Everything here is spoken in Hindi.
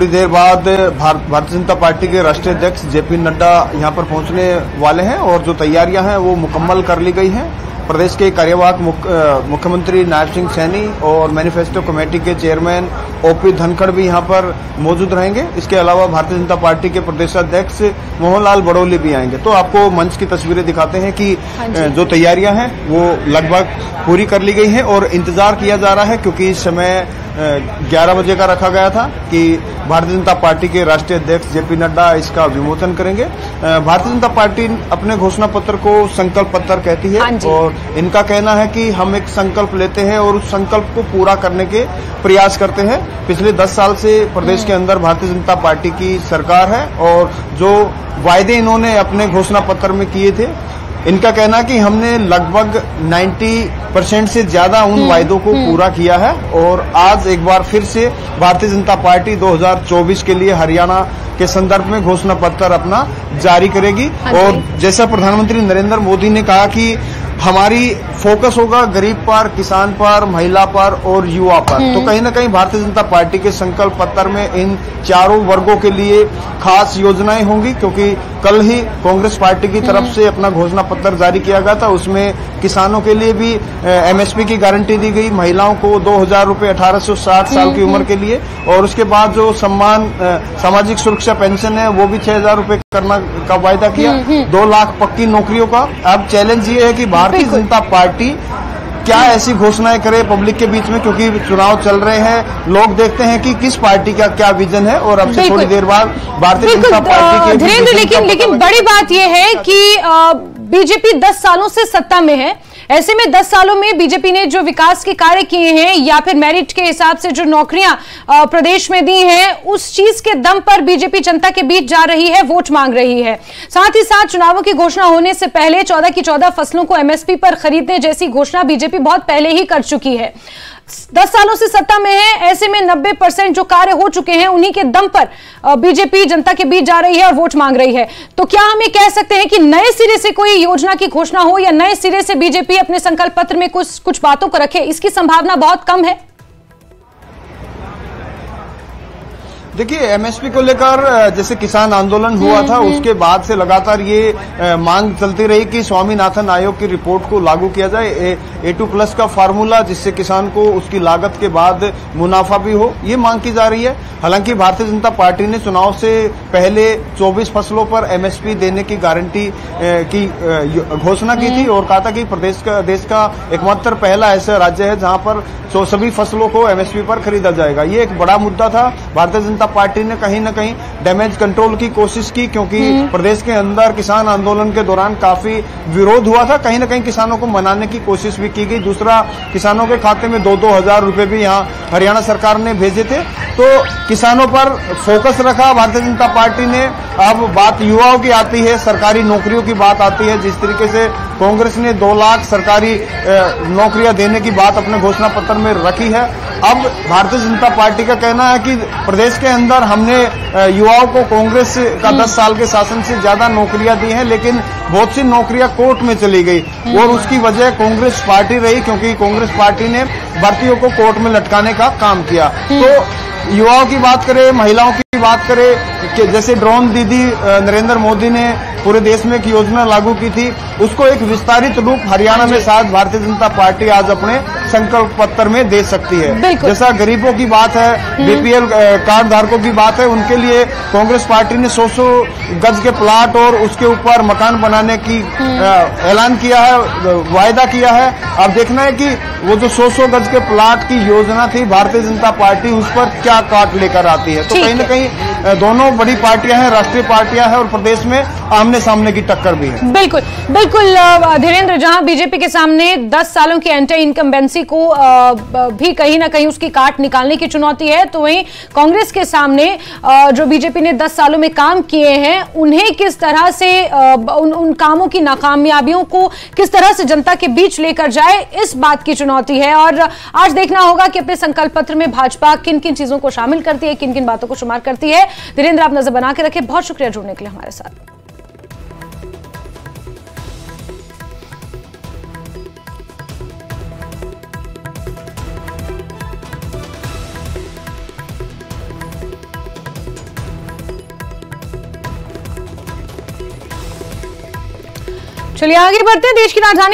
थोड़ी देर बाद भारतीय जनता पार्टी के राष्ट्रीय अध्यक्ष जेपी नड्डा यहां पर पहुंचने वाले हैं और जो तैयारियां हैं वो मुकम्मल कर ली गई हैं। प्रदेश के कार्यवाहक मुख्यमंत्री नायब सिंह सैनी और मैनिफेस्टो कमेटी के चेयरमैन ओपी धनखड़ भी यहां पर मौजूद रहेंगे। इसके अलावा भारतीय जनता पार्टी के प्रदेशाध्यक्ष मोहनलाल बड़ौली भी आएंगे। तो आपको मंच की तस्वीरें दिखाते हैं कि जो तैयारियां हैं वो लगभग पूरी कर ली गई हैं और इंतजार किया जा रहा है, क्योंकि इस समय 11 बजे का रखा गया था कि भारतीय जनता पार्टी के राष्ट्रीय अध्यक्ष जेपी नड्डा इसका विमोचन करेंगे। भारतीय जनता पार्टी अपने घोषणा पत्र को संकल्प पत्र कहती है और इनका कहना है कि हम एक संकल्प लेते हैं और उस संकल्प को पूरा करने के प्रयास करते हैं। पिछले 10 साल से प्रदेश के अंदर भारतीय जनता पार्टी की सरकार है और जो वायदे इन्होंने अपने घोषणा पत्र में किए थे, इनका कहना है कि हमने लगभग 90% से ज्यादा उन वायदों को पूरा किया है और आज एक बार फिर से भारतीय जनता पार्टी 2024 के लिए हरियाणा के संदर्भ में घोषणा पत्र अपना जारी करेगी। और जैसा प्रधानमंत्री नरेंद्र मोदी ने कहा कि हमारी फोकस होगा गरीब पर, किसान पर, महिला पर और युवा पर। तो कहीं न कहीं भारतीय जनता पार्टी के संकल्प पत्र में इन चारों वर्गों के लिए खास योजनाएं होंगी, क्योंकि कल ही कांग्रेस पार्टी की तरफ से अपना घोषणा पत्र जारी किया गया था। उसमें किसानों के लिए भी एमएसपी की गारंटी दी गई, महिलाओं को 2000 रुपए 18 से 60 साल की उम्र के लिए, और उसके बाद जो सामाजिक सुरक्षा पेंशन है वो भी 6000 रुपए करना का वायदा किया। 2 लाख पक्की नौकरियों का। अब चैलेंज ये है कि भारतीय जनता पार्टी क्या ऐसी घोषणाएं करे पब्लिक के बीच में, क्योंकि चुनाव चल रहे हैं, लोग देखते हैं कि किस पार्टी का क्या विजन है। और अब से थोड़ी देर बाद भारतीय जनता पार्टी के धीरेन्द्र, लेकिन बड़ी बात यह है कि बीजेपी 10 सालों से सत्ता में है। ऐसे में 10 सालों में बीजेपी ने जो विकास के कार्य किए हैं या फिर मेरिट के हिसाब से जो नौकरियां प्रदेश में दी हैं, उस चीज के दम पर बीजेपी जनता के बीच जा रही है, वोट मांग रही है। साथ ही साथ चुनावों की घोषणा होने से पहले 14 की 14 फसलों को एमएसपी पर खरीदने जैसी घोषणा बीजेपी बहुत पहले ही कर चुकी है। 10 सालों से सत्ता में है, ऐसे में 90% जो कार्य हो चुके हैं उन्हीं के दम पर बीजेपी जनता के बीच जा रही है और वोट मांग रही है। तो क्या हम ये कह सकते हैं कि नए सिरे से कोई योजना की घोषणा हो या नए सिरे से बीजेपी अपने संकल्प पत्र में कुछ बातों को रखे, इसकी संभावना बहुत कम है? देखिए, एमएसपी को लेकर जैसे किसान आंदोलन हुआ था, उसके बाद से लगातार ये मांग चलती रही कि स्वामीनाथन आयोग की रिपोर्ट को लागू किया जाए, A2+ का फार्मूला, जिससे किसान को उसकी लागत के बाद मुनाफा भी हो, ये मांग की जा रही है। हालांकि भारतीय जनता पार्टी ने चुनाव से पहले 24 फसलों पर एमएसपी देने की गारंटी की घोषणा की थी और कहा था कि देश का एकमात्र पहला ऐसा राज्य है जहां पर सभी फसलों को एमएसपी पर खरीदा जाएगा। ये एक बड़ा मुद्दा था। भारतीय जनता पार्टी ने कहीं न कहीं डैमेज कंट्रोल की कोशिश की, क्योंकि प्रदेश के अंदर किसान आंदोलन के दौरान काफी विरोध हुआ था। कहीं न कहीं किसानों को मनाने की कोशिश भी की गई। दूसरा, किसानों के खाते में 2-2 हजार रुपए भी यहाँ हरियाणा सरकार ने भेजे थे। तो किसानों पर फोकस रखा भारतीय जनता पार्टी ने। अब बात युवाओं की आती है, सरकारी नौकरियों की बात आती है। जिस तरीके से कांग्रेस ने 2 लाख सरकारी नौकरियां देने की बात अपने घोषणा पत्र में रखी है, अब भारतीय जनता पार्टी का कहना है कि प्रदेश के अंदर हमने युवाओं को कांग्रेस का 10 साल के शासन से ज्यादा नौकरियां दी हैं, लेकिन बहुत सी नौकरियां कोर्ट में चली गई और उसकी वजह कांग्रेस पार्टी रही, क्योंकि कांग्रेस पार्टी ने भर्तियों को कोर्ट में लटकाने का काम किया। तो युवाओं की बात करें, महिलाओं की बात करें, कि जैसे ड्रोन दीदी नरेंद्र मोदी ने पूरे देश में एक योजना लागू की थी, उसको एक विस्तारित रूप हरियाणा में शायद भारतीय जनता पार्टी आज अपने संकल्प पत्र में दे सकती है। जैसा गरीबों की बात है, बीपीएल कार्ड धारकों की बात है, उनके लिए कांग्रेस पार्टी ने 100 गज के प्लाट और उसके ऊपर मकान बनाने की ऐलान किया है, वायदा किया है। अब देखना है कि वो जो 100 गज के प्लाट की योजना थी, भारतीय जनता पार्टी उस पर क्या काट लेकर आती है। तो कहीं न कहीं दोनों बड़ी पार्टियां हैं, राष्ट्रीय पार्टियां हैं और प्रदेश में आमने सामने की टक्कर भी है। बिल्कुल बिल्कुल धीरेन्द्र, जहां बीजेपी के सामने 10 सालों की एंटी इनकम्बेंसी को भी कहीं ना कहीं उसकी काट निकालने की चुनौती है, तो वहीं कांग्रेस के सामने जो बीजेपी ने 10 सालों में काम किए हैं, उन्हें किस तरह से उन कामों की नाकामयाबियों को किस तरह से जनता के बीच लेकर जाए, इस बात की चुनौती है। और आज देखना होगा कि अपने संकल्प पत्र में भाजपा किन किन चीजों को शामिल करती है, किन किन बातों को शुमार करती है। धीरेन्द्र, आप नजर बना के रखें। बहुत शुक्रिया जुड़ने के लिए हमारे साथ। चलिए आगे बढ़ते हैं। देश की राजधानी